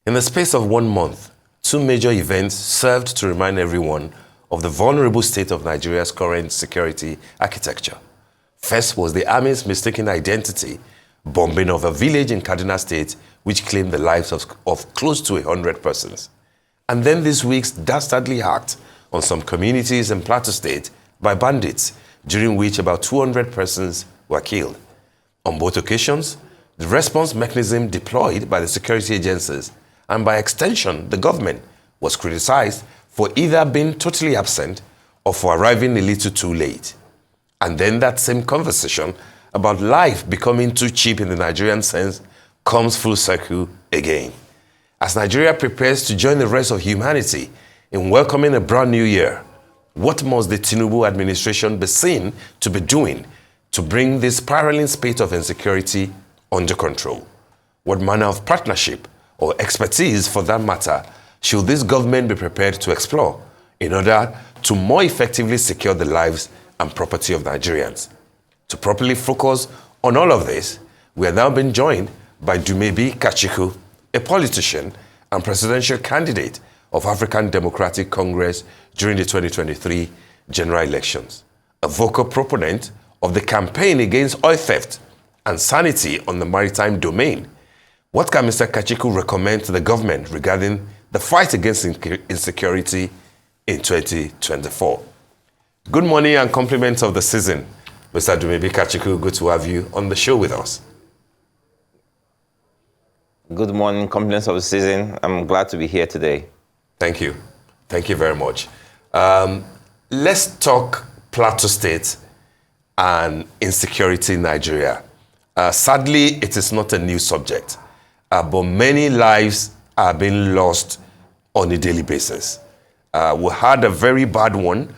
In the space of 1 month, two major events served to remind everyone of the vulnerable state of Nigeria's current security architecture. First was the army's mistaken identity bombing of a village in Kaduna State which claimed the lives of close to 100 persons. And then this week's dastardly act on some communities in Plateau State by bandits, during which about 200 persons were killed. On both occasions, the response mechanism deployed by the security agencies and by extension the government was criticized for either being totally absent or for arriving a little too late. And then that same conversation about life becoming too cheap in the Nigerian sense comes full circle again. As Nigeria prepares to join the rest of humanity in welcoming a brand new year, what must the Tinubu administration be seen to be doing to bring this spiraling spate of insecurity under control? What manner of partnership or expertise, for that matter, should this government be prepared to explore in order to more effectively secure the lives and property of Nigerians? To properly focus on all of this, we are now being joined by Dumebi Kachikwu, a politician and presidential candidate of African Democratic Congress during the 2023 general elections, a vocal proponent of the campaign against oil theft and sanity on the maritime domain. What can Mr. Kachikwu recommend to the government regarding the fight against insecurity in 2024? Good morning and compliments of the season. Mr. Dumebi Kachikwu, good to have you on the show with us. Good morning, compliments of the season. I'm glad to be here today. Thank you. Thank you very much. Let's talk Plateau State and insecurity in Nigeria. Sadly, it is not a new subject, but many lives are being lost on a daily basis. We had a very bad one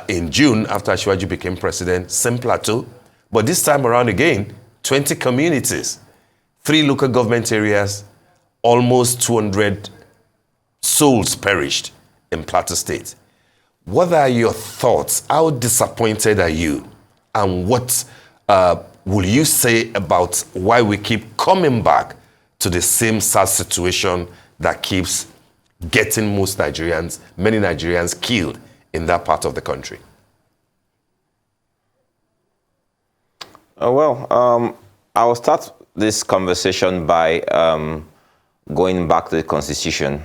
in June after Ashwaju became president, same Plateau, but this time around again, 20 communities, 3 local government areas, almost 200 souls perished in Plateau State. What are your thoughts? How disappointed are you? And what will you say about why we keep coming back to the same sad situation that keeps getting many Nigerians killed in that part of the country? I will start this conversation by going back to the Constitution.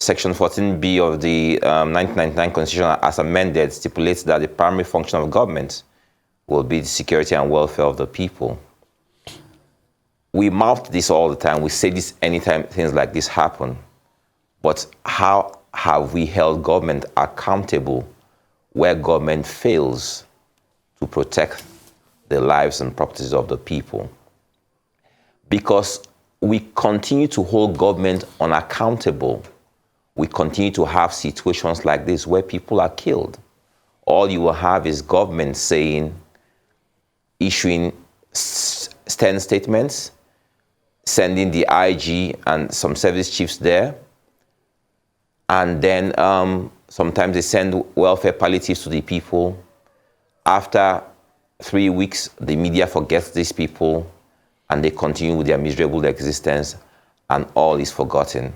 Section 14B of the 1999 Constitution, as amended, stipulates that the primary function of government will be the security and welfare of the people. We mouth this all the time. We say this anytime things like this happen. But how have we held government accountable where government fails to protect the lives and properties of the people? Because we continue to hold government unaccountable, we continue to have situations like this where people are killed. All you will have is government issuing stern statements, sending the IG and some service chiefs there, and then sometimes they send welfare palliatives to the people. After 3 weeks, the media forgets these people, and they continue with their miserable existence, and all is forgotten.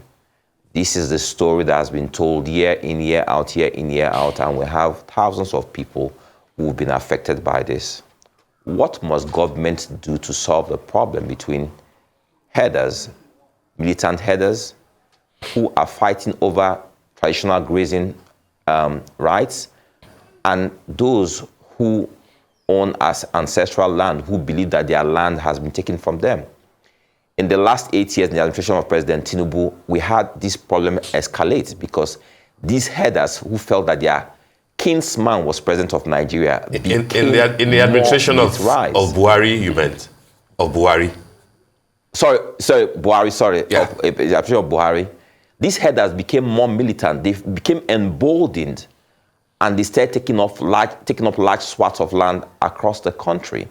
This is the story that has been told year in, year out, and we have thousands of people who've been affected by this. What must government do to solve the problem between herders, militant herders, who are fighting over traditional grazing rights, and those who own as ancestral land, who believe that their land has been taken from them? In the last 8 years in the administration of President Tinubu, we had this problem escalate because these herders who felt that their kinsman was president of Nigeria in the administration of Buhari, you meant? Of Buhari? Buhari, Yeah. The administration of Buhari. These herders became more militant. They became emboldened, and they started taking up large swaths of land across the country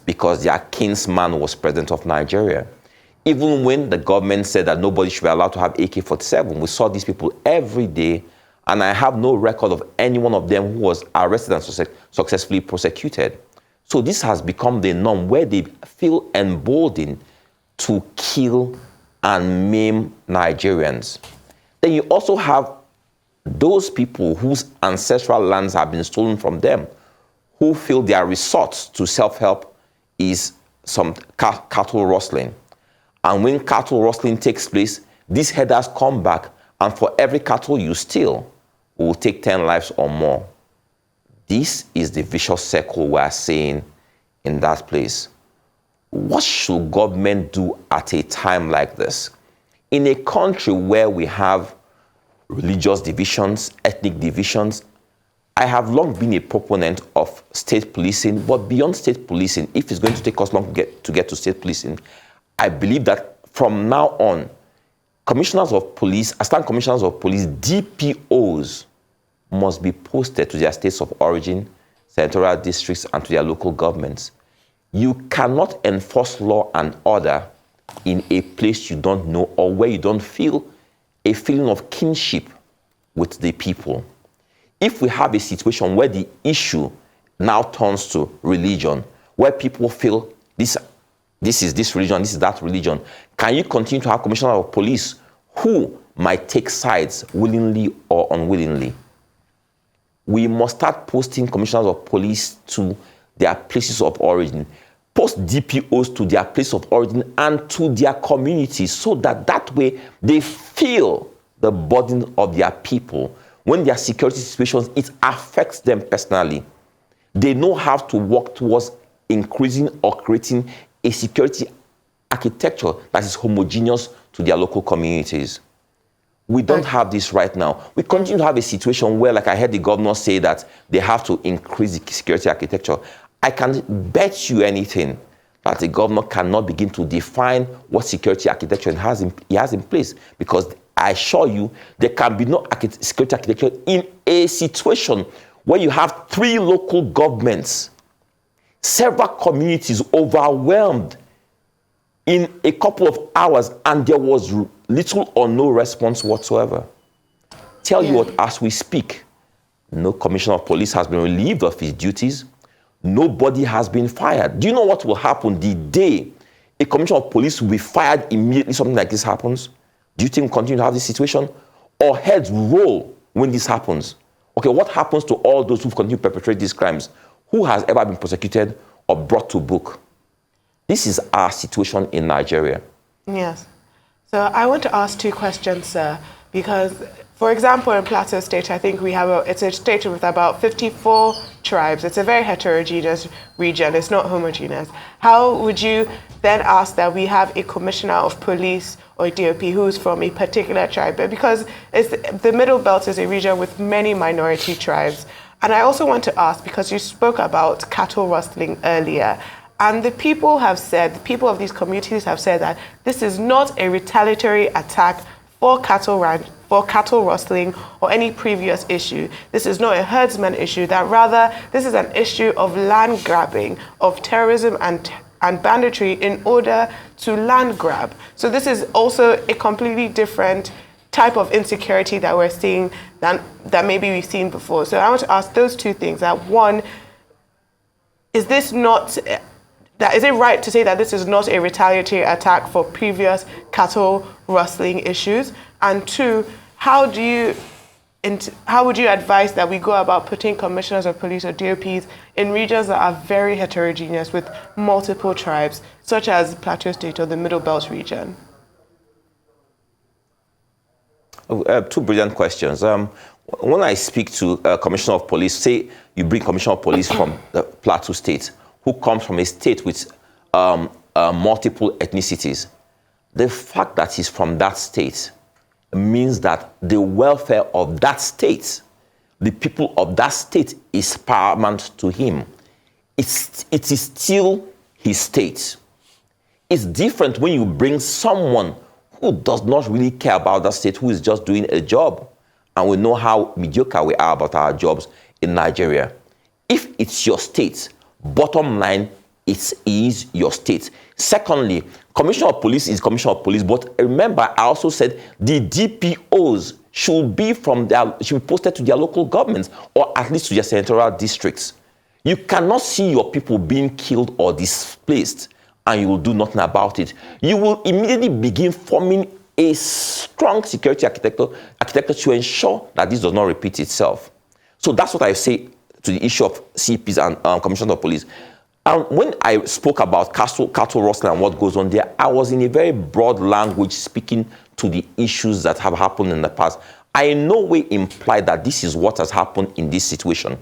because their kinsman was president of Nigeria. Even when the government said that nobody should be allowed to have AK-47, we saw these people every day, and I have no record of any one of them who was arrested and successfully prosecuted. So this has become the norm where they feel emboldened to kill and maim Nigerians. Then you also have those people whose ancestral lands have been stolen from them, who feel their resort to self-help is some cattle rustling. And when cattle rustling takes place, these herders come back, and for every cattle you steal, it will take 10 lives or more. This is the vicious circle we are seeing in that place. What should government do at a time like this? In a country where we have religious divisions, ethnic divisions, I have long been a proponent of state policing, but beyond state policing, if it's going to take us long to get to state policing, I believe that from now on, commissioners of police, assistant commissioners of police, DPOs, must be posted to their states of origin, senatorial districts, and to their local governments. You cannot enforce law and order in a place you don't know or where you don't feel a feeling of kinship with the people. If we have a situation where the issue now turns to religion, where people feel this is this religion, this is that religion, can you continue to have commissioners of police who might take sides willingly or unwillingly? We must start posting commissioners of police to their places of origin, post DPOs to their place of origin and to their communities, so that way they feel the burden of their people. When their security situations, it affects them personally. They know how to work towards increasing or creating a security architecture that is homogeneous to their local communities. We don't have this right now. We continue to have a situation where, like I heard the governor say, that they have to increase the security architecture. I can bet you anything that the governor cannot begin to define what security architecture he has in place, because I assure you there can be no security architecture in a situation where you have 3 local governments, several communities overwhelmed in a couple of hours, and there was little or no response whatsoever. Tell you what, as we speak, no commissioner of police has been relieved of his duties. Nobody has been fired. Do you know what will happen the day a commissioner of police will be fired immediately something like this happens? Do you think we'll continue to have this situation? Or heads roll when this happens? Okay, what happens to all those who continue to perpetrate these crimes? Who has ever been prosecuted or brought to book? This is our situation in Nigeria. Yes. So I want to ask 2 questions, sir, because, for example, in Plateau State, I think it's a state with about 54 tribes. It's a very heterogeneous region. It's not homogeneous. How would you then ask that we have a commissioner of police or DOP who's from a particular tribe? Because the Middle Belt is a region with many minority tribes. And I also want to ask, because you spoke about cattle rustling earlier, and the people of these communities have said that this is not a retaliatory attack for cattle rustling or any previous issue. This is not a herdsman issue, that rather this is an issue of land grabbing, of terrorism and banditry in order to land grab. So this is also a completely different type of insecurity that we're seeing that maybe we've seen before. So I want to ask those 2 things. That one, is it right to say that this is not a retaliatory attack for previous cattle rustling issues? And 2, how would you advise that we go about putting commissioners of police or DOPs in regions that are very heterogeneous with multiple tribes, such as Plateau State or the Middle Belt region? 2 brilliant questions. When I speak to a commissioner of police, say you bring commissioner of police from the Plateau State, who comes from a state with multiple ethnicities, the fact that he's from that state means that the welfare of that state, the people of that state, is paramount to him. It is still his state. It's different when you bring someone who does not really care about that state, who is just doing a job. And we know how mediocre we are about our jobs in Nigeria. If it's your state, bottom line, it is your state. Secondly, commissioner of police is commissioner of police, but remember, I also said the DPOs should be posted to their local governments, or at least to their senatorial districts. You cannot see your people being killed or displaced and you will do nothing about it. You will immediately begin forming a strong security architecture to ensure that this does not repeat itself. So that's what I say to the issue of CPs and commissioners of police. When I spoke about cattle rustling and what goes on there, I was in a very broad language speaking to the issues that have happened in the past. I in no way implied that this is what has happened in this situation.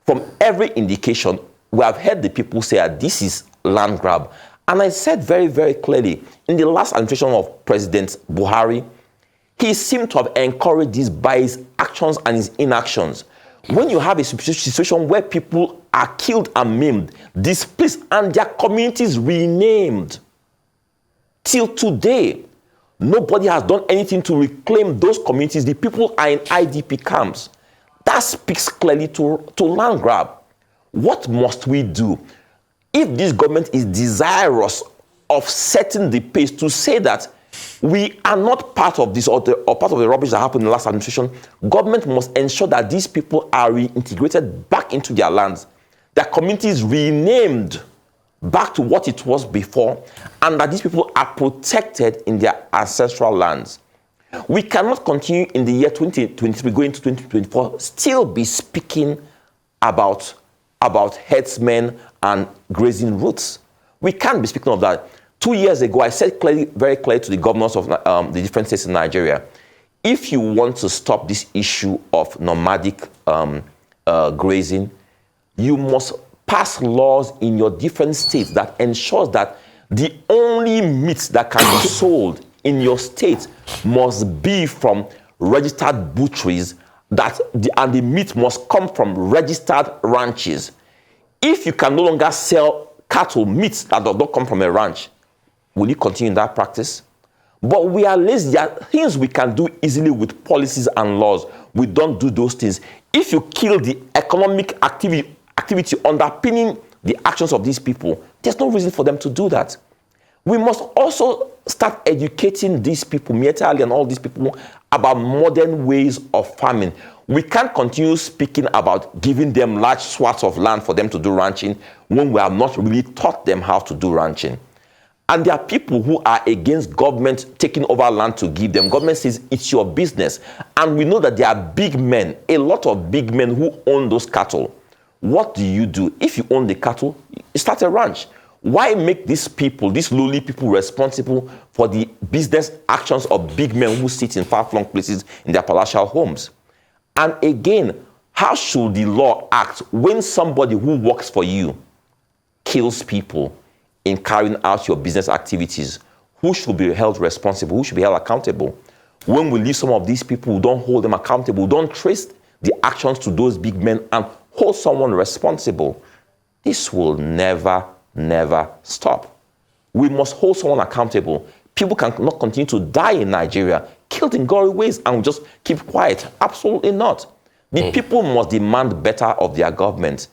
From every indication, we have heard the people say that this is land grab. And I said very, very clearly, in the last administration of President Buhari, he seemed to have encouraged this by his actions and his inactions. When you have a situation where people are killed and maimed, displaced, and their communities renamed, till today, nobody has done anything to reclaim those communities. The people are in IDP camps. That speaks clearly to land grab. What must we do? If this government is desirous of setting the pace to say that we are not part of this or part of the rubbish that happened in the last administration, government must ensure that these people are reintegrated back into their lands, their communities renamed back to what it was before, and that these people are protected in their ancestral lands. We cannot continue in the year 2023 going to 2024 still be speaking about herdsmen and grazing routes. We can't be speaking of that. 2 years ago, I said very clearly to the governors of the different states in Nigeria, if you want to stop this issue of nomadic grazing, you must pass laws in your different states that ensures that the only meat that can be sold in your state must be from registered butcheries, and the meat must come from registered ranches. If you can no longer sell cattle, meat that does not come from a ranch, will you continue in that practice? But we are lazy. There are things we can do easily with policies and laws. We don't do those things. If you kill the economic activity underpinning the actions of these people, there's no reason for them to do that. We must also start educating these people, Mietali and all these people, about modern ways of farming. We can't continue speaking about giving them large swaths of land for them to do ranching when we have not really taught them how to do ranching. And there are people who are against government taking over land to give them. Government says it's your business. And we know that there are big men, a lot of big men who own those cattle. What do? If you own the cattle, you start a ranch. Why make these people, these lowly people, responsible for the business actions of big men who sit in far-flung places in their palatial homes? And again, how should the law act when somebody who works for you kills people in carrying out your business activities? Who should be held responsible? Who should be held accountable? When we leave some of these people, we don't hold them accountable, we don't trace the actions to those big men and hold someone responsible, this will never stop. We must hold someone accountable. People cannot continue to die in Nigeria, killed in gory ways, and we just keep quiet. Absolutely not. The people must demand better of their government.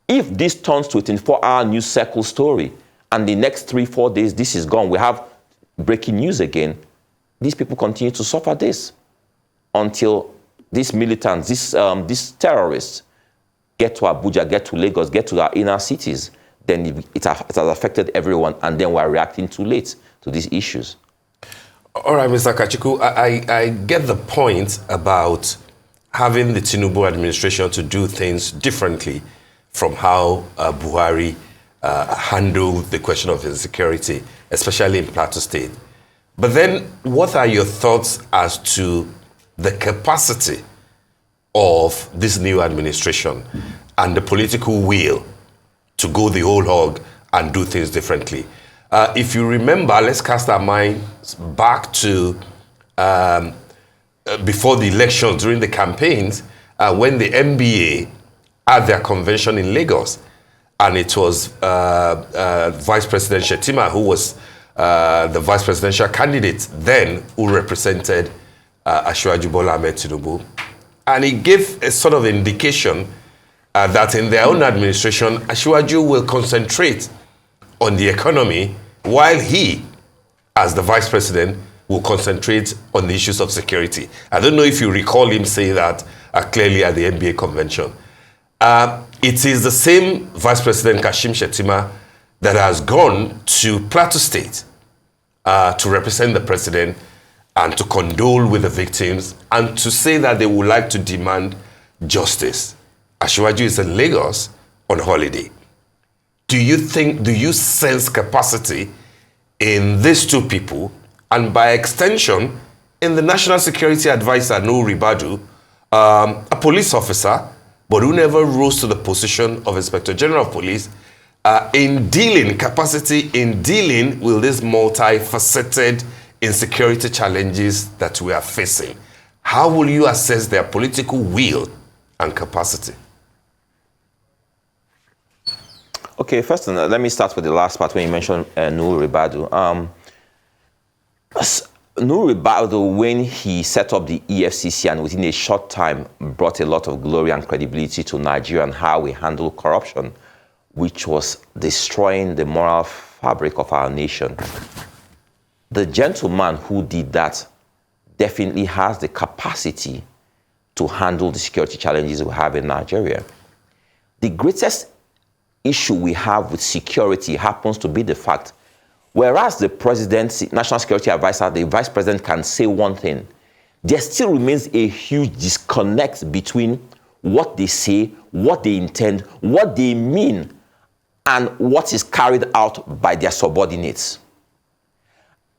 If this turns to a 24-hour news cycle story, and the next 3-4 days, this is gone, we have breaking news again, these people continue to suffer this until these militants, these terrorists, get to Abuja, get to Lagos, get to our inner cities, then it has affected everyone, and then we're reacting too late to these issues. All right, Mr. Kachikwu, I get the point about having the Tinubu administration to do things differently from how Buhari handled the question of insecurity, especially in Plateau State. But then, what are your thoughts as to the capacity of this new administration and the political will to go the whole hog and do things differently? If you remember, let's cast our minds back to before the elections, during the campaigns, when the NBA had their convention in Lagos, and it was Vice President Shettima who was the vice presidential candidate then, who represented Asiwaju Bola Ahmed Tinubu. And he gave a sort of indication that in their own administration, Asiwaju will concentrate on the economy, while he, as the vice president, will concentrate on the issues of security. I don't know if you recall him saying that clearly at the NBA convention. It is the same Vice President Kashim Shettima that has gone to Plateau State to represent the president and to condole with the victims and to say that they would like to demand justice. Asiwaju is in Lagos on holiday. Do you sense capacity in these two people, and by extension, in the National Security Advisor, Nuhu Ribadu, a police officer, but who never rose to the position of Inspector General of Police, in dealing with these multifaceted insecurity challenges that we are facing? How will you assess their political will and capacity? Okay, first, let me start with the last part when you mentioned Nuhu Ribadu. Nuhu Ribadu, when he set up the EFCC and within a short time brought a lot of glory and credibility to Nigeria and how we handle corruption, which was destroying the moral fabric of our nation. The gentleman who did that definitely has the capacity to handle the security challenges we have in Nigeria. The greatest issue we have with security happens to be the fact, whereas the president, national security advisor, the vice president can say one thing, there still remains a huge disconnect between what they say, what they intend, what they mean, and what is carried out by their subordinates.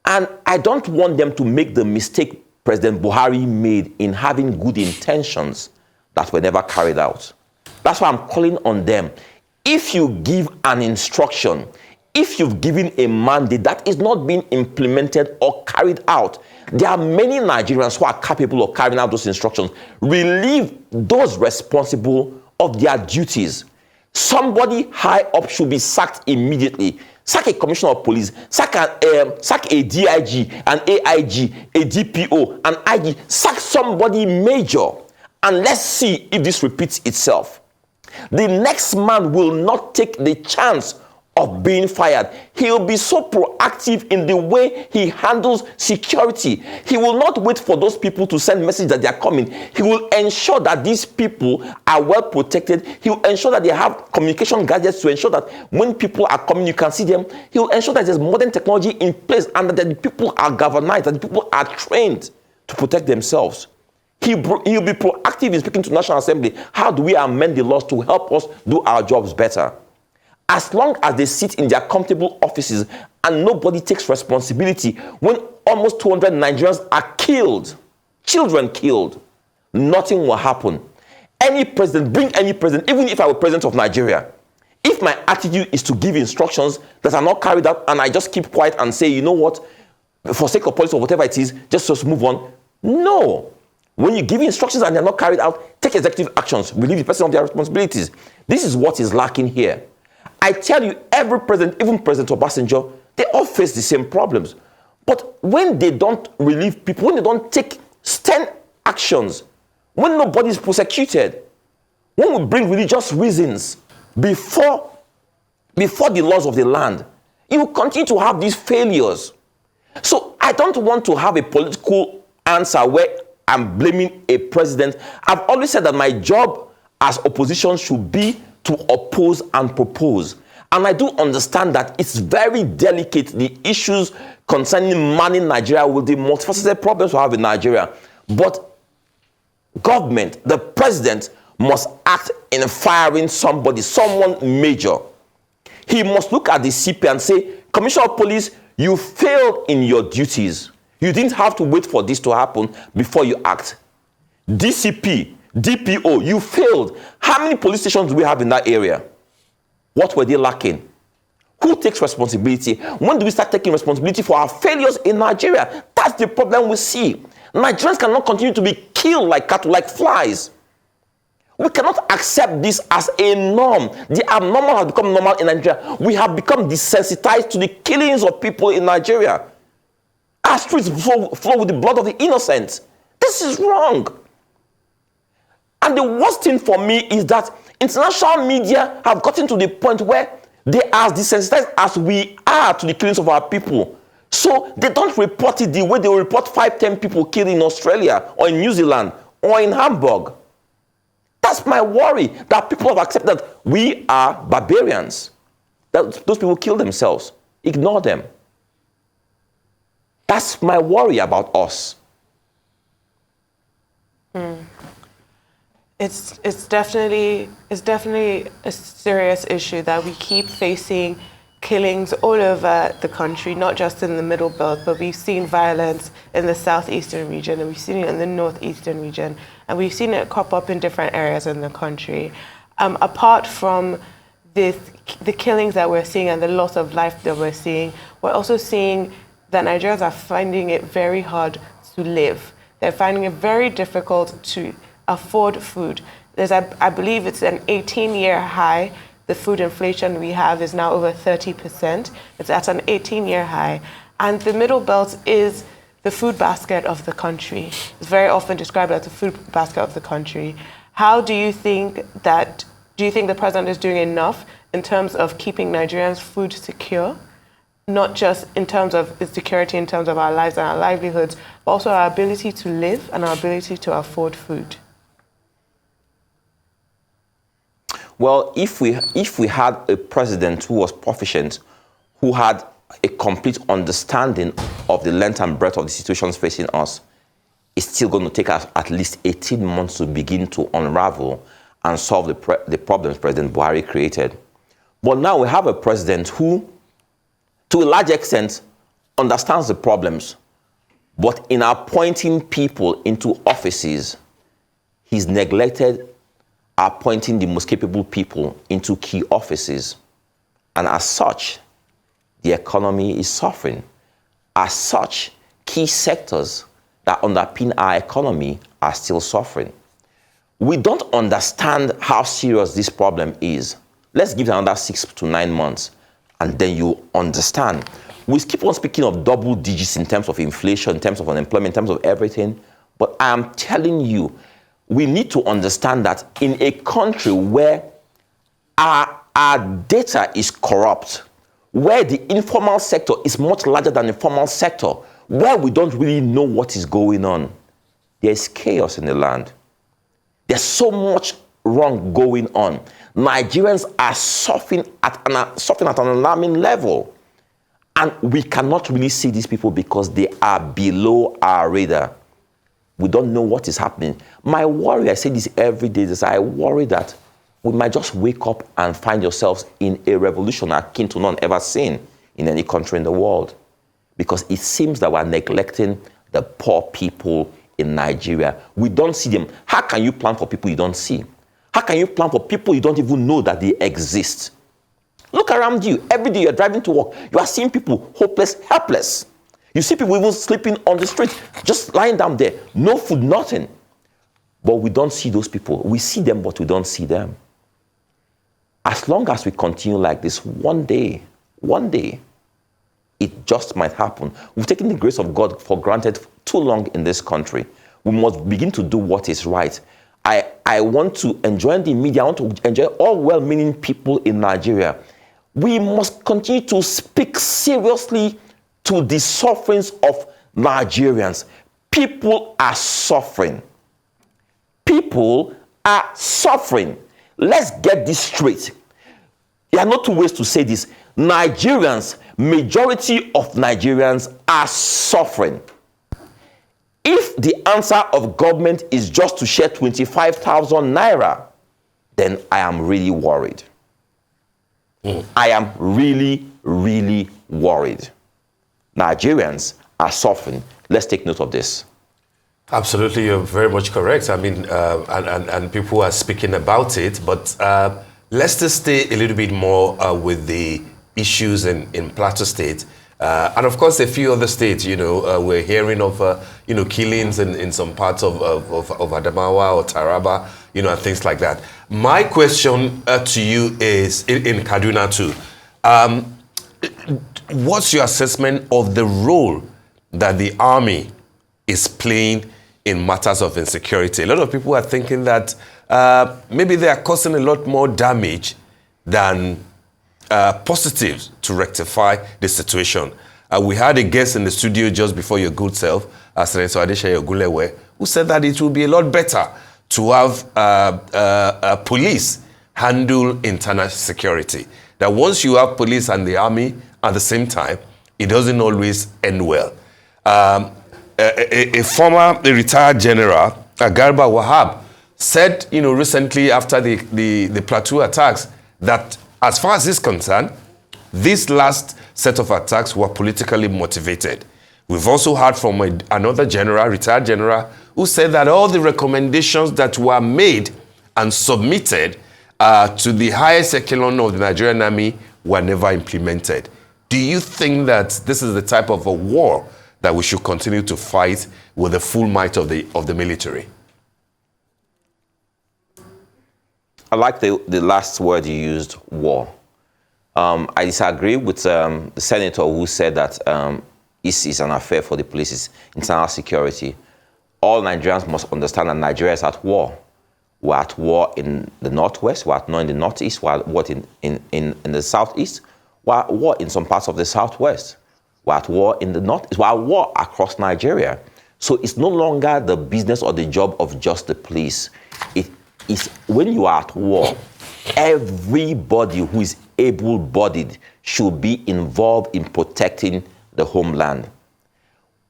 And I don't want them to make the mistake President Buhari made in having good intentions that were never carried out. That's why I'm calling on them. If you give an instruction, if you've given a mandate that is not being implemented or carried out, there are many Nigerians who are capable of carrying out those instructions. Relieve those responsible of their duties. Somebody high up should be sacked immediately. Sack a commissioner of police, sack a DIG, an AIG, a DPO, an IG, sack somebody major, and let's see if this repeats itself. The next man will not take the chance of being fired. He'll be so proactive in the way he handles security. He will not wait for those people to send message that they are coming. He will ensure that these people are well protected. He will ensure that they have communication gadgets to ensure that when people are coming, you can see them. He will ensure that there's modern technology in place and that the people are galvanized, that the people are trained to protect themselves. He'll be proactive in speaking to National Assembly. How do we amend the laws to help us do our jobs better? As long as they sit in their comfortable offices and nobody takes responsibility, when almost 200 Nigerians are killed, children killed, nothing will happen. Any president, bring any president, even if I were president of Nigeria, if my attitude is to give instructions that are not carried out and I just keep quiet and say, you know what, for sake of policy or whatever it is, just move on. No. When you give instructions and they're not carried out, take executive actions, relieve the person of their responsibilities. This is what is lacking here. I tell you, every president, even President Obasanjo, they all face the same problems. But when they don't relieve people, when they don't take stern actions, when nobody is prosecuted, when we bring religious reasons before the laws of the land, you will continue to have these failures. So I don't want to have a political answer where I'm blaming a president. I've always said that my job as opposition should be to oppose and propose. And I do understand that it's very delicate, the issues concerning manning Nigeria with the multifaceted problems we have in Nigeria. But government, the president, must act in firing somebody, someone major. He must look at the CP and say, Commissioner of Police, you failed in your duties. You didn't have to wait for this to happen before you act. DCP, DPO, you failed. How many police stations do we have in that area? What were they lacking? Who takes responsibility? When do we start taking responsibility for our failures in Nigeria? That's the problem we see. Nigerians cannot continue to be killed like cattle, like flies. We cannot accept this as a norm. The abnormal has become normal in Nigeria. We have become desensitized to the killings of people in Nigeria. Our streets flow with the blood of the innocent. This is wrong. And the worst thing for me is that international media have gotten to the point where they are desensitized as we are to the killings of our people. So they don't report it the way they will report 5-10 people killed in Australia or in New Zealand or in Hamburg. That's my worry, that people have accepted that we are barbarians. those people kill themselves. Ignore them. That's my worry about us. It's definitely a serious issue that we keep facing killings all over the country, not just in the Middle Belt, but we've seen violence in the southeastern region, and we've seen it in the northeastern region, and we've seen it crop up in different areas in the country. Apart from the killings that we're seeing and the loss of life that we're seeing, we're also seeing that Nigerians are finding it very hard to live. They're finding it very difficult to afford food. I believe it's an 18-year high. The food inflation we have is now over 30%. It's at an 18-year high. And the Middle Belt is the food basket of the country. It's very often described as the food basket of the country. How do you think the president is doing enough in terms of keeping Nigerians' food secure? Not just in terms of security, in terms of our lives and our livelihoods, but also our ability to live and our ability to afford food. Well, if we had a president who was proficient, who had a complete understanding of the length and breadth of the situations facing us, it's still going to take us at least 18 months to begin to unravel and solve the problems President Buhari created. But now we have a president who, to a large extent, understands the problems, but in appointing people into offices, he's neglected appointing the most capable people into key offices. And as such, the economy is suffering. As such, key sectors that underpin our economy are still suffering. We don't understand how serious this problem is. Let's give it another 6 to 9 months, and then you understand. We keep on speaking of double digits in terms of inflation, in terms of unemployment, in terms of everything, but I am telling you, we need to understand that in a country where our data is corrupt, where the informal sector is much larger than the formal sector, where we don't really know what is going on, there's chaos in the land. There's so much wrong going on. Nigerians are suffering at an alarming level. And we cannot really see these people because they are below our radar. We don't know what is happening. My worry, I say this every day, is I worry that we might just wake up and find yourselves in a revolution akin to none ever seen in any country in the world. Because it seems that we're neglecting the poor people in Nigeria. We don't see them. How can you plan for people you don't see? How can you plan for people you don't even know that they exist? Look around you. Every day you're driving to work, you are seeing people hopeless, helpless. You see people even sleeping on the street, just lying down there, no food, nothing. But we don't see those people. We see them, but we don't see them. As long as we continue like this, one day, it just might happen. We've taken the grace of God for granted too long in this country. We must begin to do what is right. I want to enjoy the media. I want to enjoy all well-meaning people in Nigeria. We must continue to speak seriously to the sufferings of Nigerians. People are suffering. People are suffering. Let's get this straight. There are no two ways to say this. Nigerians, majority of Nigerians are suffering. If the answer of government is just to share 25,000 naira, then I am really worried. I am really, really worried. Nigerians are suffering. Let's take note of this. Absolutely, you're very much correct. I mean, and people are speaking about it, but let's just stay a little bit more with the issues in Plateau State. And of course, a few other states, we're hearing of, killings in some parts of Adamawa or Taraba, and things like that. My question to you is, in Kaduna too, what's your assessment of the role that the army is playing in matters of insecurity? A lot of people are thinking that maybe they are causing a lot more damage than positives to rectify the situation. We had a guest in the studio just before your good self, Senator Adeshaye Ogunlewe, who said that it will be a lot better to have police handle internal security. that once you have police and the army at the same time, it doesn't always end well. A retired general, Garba Wahab, said, recently after the Plateau attacks, that as far as he's concerned, this last set of attacks were politically motivated. We've also heard from another general, retired general, who said that all the recommendations that were made and submitted to the highest echelon of the Nigerian army were never implemented. Do you think that this is the type of a war that we should continue to fight with the full might of the military? I like the last word you used, war. I disagree with the senator who said that this is an affair for the police's internal security. All Nigerians must understand that Nigeria is at war. We're at war in the northwest, we're at war in the northeast, we're at war in the southeast, we're at war in some parts of the southwest. We're at war in the north, we're at war across Nigeria. So it's no longer the business or the job of just the police. It is when you are at war, everybody who is able-bodied should be involved in protecting the homeland.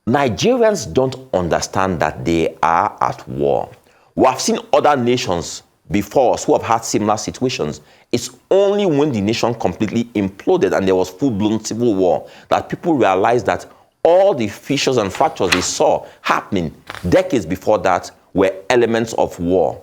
Nigerians don't understand that they are at war. We have seen other nations before us who have had similar situations. It's only when the nation completely imploded and there was full-blown civil war that people realized that all the fissures and fractures they saw happening decades before that were elements of war.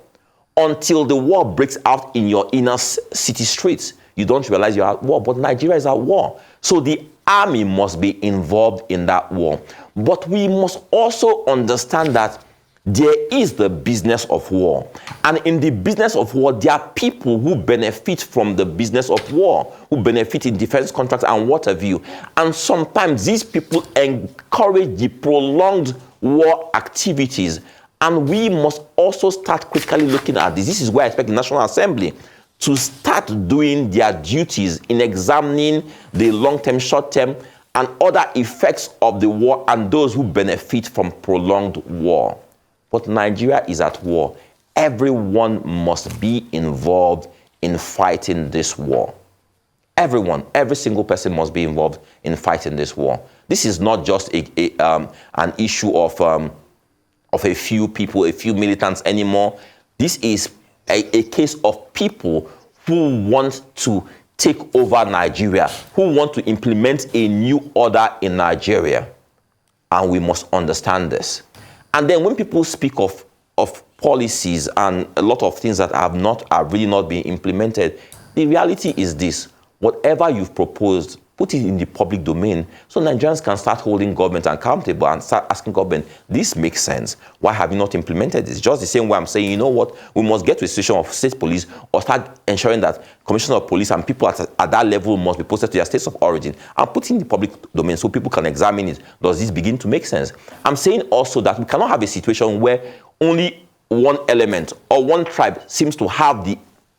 Until the war breaks out in your inner city streets, you don't realize you're at war, but Nigeria is at war. So the army must be involved in that war. But we must also understand that there is the business of war. And in the business of war, there are people who benefit from the business of war, who benefit in defense contracts and what have you. And sometimes these people encourage the prolonged war activities. And we must also start quickly looking at this. This is where I expect the National Assembly to start doing their duties in examining the long-term, short-term, and other effects of the war and those who benefit from prolonged war. But Nigeria is at war. Everyone must be involved in fighting this war. Everyone, every single person must be involved in fighting this war. This is not just an issue of a few people, a few militants anymore. This is a case of people who want to take over Nigeria, who want to implement a new order in Nigeria. And we must understand this. And then when people speak of policies and a lot of things that are really not being implemented, the reality is this: whatever you've proposed, put it in the public domain so Nigerians can start holding government accountable and start asking government, this makes sense. Why have you not implemented this? Just the same way I'm saying, you know what, we must get to a situation of state police or start ensuring that commissioner of police and people at that level must be posted to their states of origin and put in the public domain so people can examine it. Does this begin to make sense? I'm saying also that we cannot have a situation where only one element or one tribe seems to have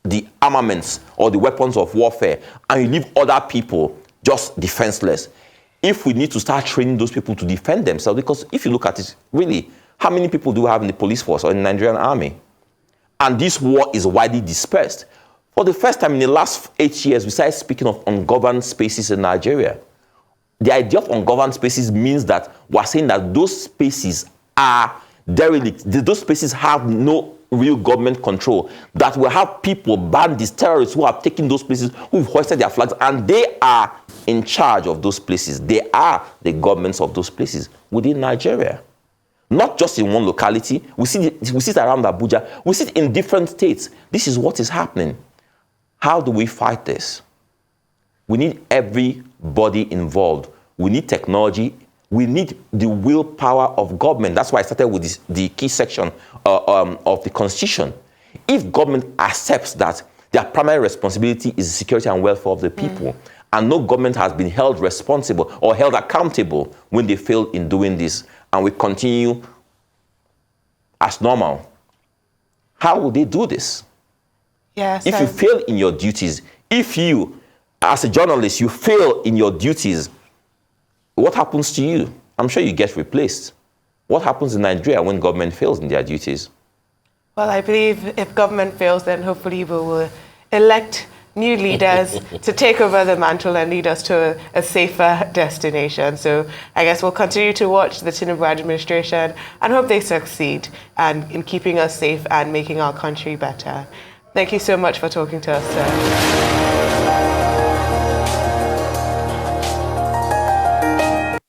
the armaments or the weapons of warfare and you leave other people just defenseless. If we need to start training those people to defend themselves, because if you look at it, really, how many people do we have in the police force or in the Nigerian army? And this war is widely dispersed. For the first time in the last 8 years, we started speaking of ungoverned spaces in Nigeria. The idea of ungoverned spaces means that we're saying that those spaces are derelict. Those spaces have no real government control, that will have people, bandits, terrorists who have taken those places, who've hoisted their flags, and they are in charge of those places. They are the governments of those places within Nigeria. Not just in one locality. We see it around Abuja. We see it in different states. This is what is happening. How do we fight this? We need everybody involved. We need technology. We need the willpower of government. That's why I started with the key section of the Constitution. If government accepts that their primary responsibility is the security and welfare of the people, and no government has been held responsible or held accountable when they failed in doing this, and we continue as normal, how will they do this? Yes. If you fail in your duties, if you, as a journalist, you fail in your duties, what happens to you? I'm sure you get replaced. What happens in Nigeria when government fails in their duties? Well, I believe if government fails, then hopefully we will elect new leaders to take over the mantle and lead us to a safer destination. So I guess we'll continue to watch the Tinubu administration and hope they succeed and in keeping us safe and making our country better. Thank you so much for talking to us, sir.